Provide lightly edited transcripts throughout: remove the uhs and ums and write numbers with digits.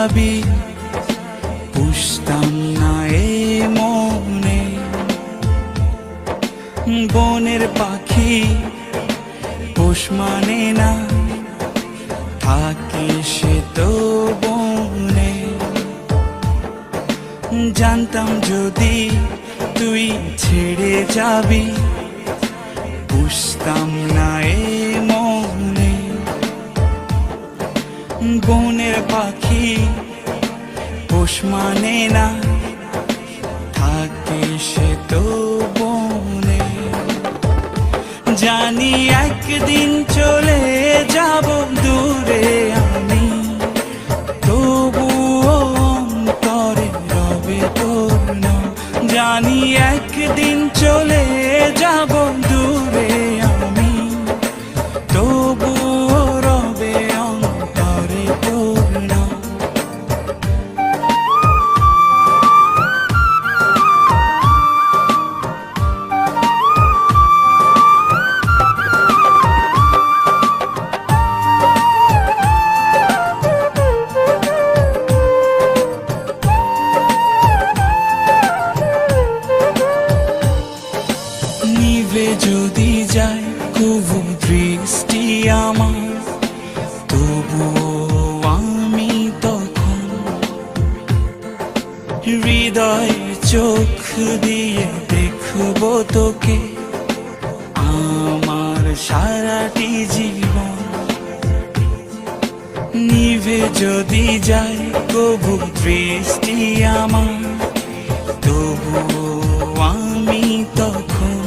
যাবি, বুঝতাম না এ মনে। বনের পাখি পোষ মানে না, থাকে সে তো বনে। জানতাম যদি তুই ছেড়ে যাবি, বুঝতাম না এ মনে। বনের পাখি পোষ মানে না, থাকে সে তো বনে। জানি একদিন চলে যাব দূরে আমি, তবুও অন্তরে রবে তোর নাম। জানি একদিন চলে যাব দূরে আমি, তবুও রবে অন্তরে তোর নাম। নিভে যদি যায় কবু দৃষ্টি আমার, তবুও আমি তখন হৃদয় চোখ দিয়ে দেখব তোকে আমার সারাটি জীবন। নিভে যদি যায় কবু দৃষ্টি আমার, তবুও আমি তখন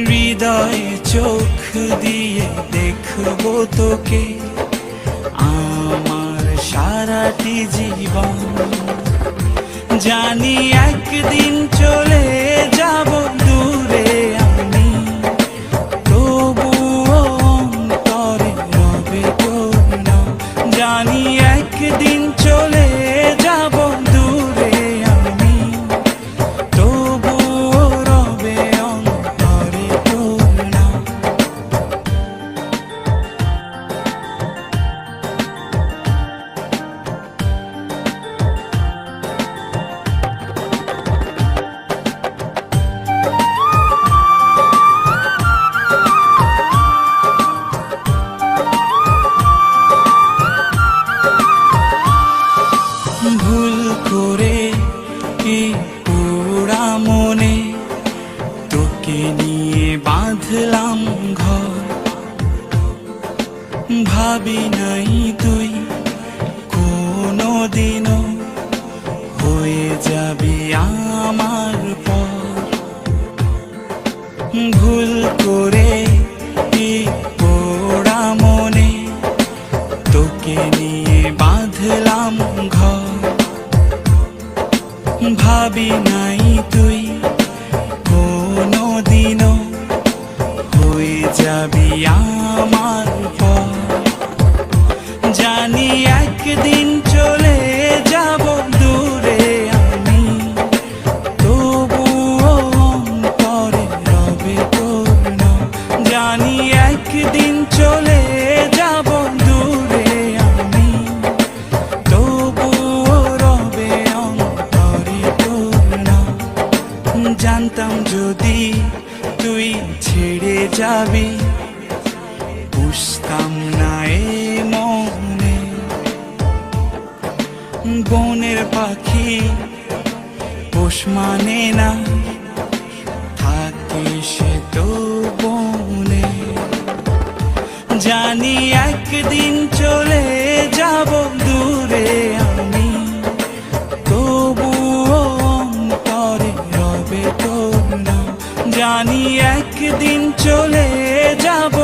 হৃদয় চোখ দিয়ে দেখব তোকে আমার সারাটি জীবন। জানি একদিন চলে যাব দূরে আমি, তবুও অন্তরে রবে তোর নাম। জানি একদিন চলে যাব দূরে আমি, তবুও রবে অন্তরে তোর নাম। ভুল করে এই পোড়া মনে তোকে নিয়ে বাঁধলাম ঘর। ভাবি নাই তুই কোনোদিনও হয়ে যাবি আমার পর। ভুল করে এই পোড়া মনে তোকে নিয়ে বাঁধলাম ঘর। ভাবি নাই তুই কোনোদিনও হয়ে যাবি আমার পর। জানি একদিন চলে যাব দূরে আমি, তবুও অন্তরে রবে তোর নাম। জানি একদিন চলে যাব দূরে আমি, তবুও রবে অন্তরে তোর নাম। জানতাম যদি তুই ছেড়ে যাবি, বুঝতাম না এ মনে। বনের পাখি পোষ মানে না, থাকে সে তো বনে। জানি একদিন চলে যাব দূরে আমি, তবুও অন্তরে রবে তোর নাম। জানি একদিন চলে যাব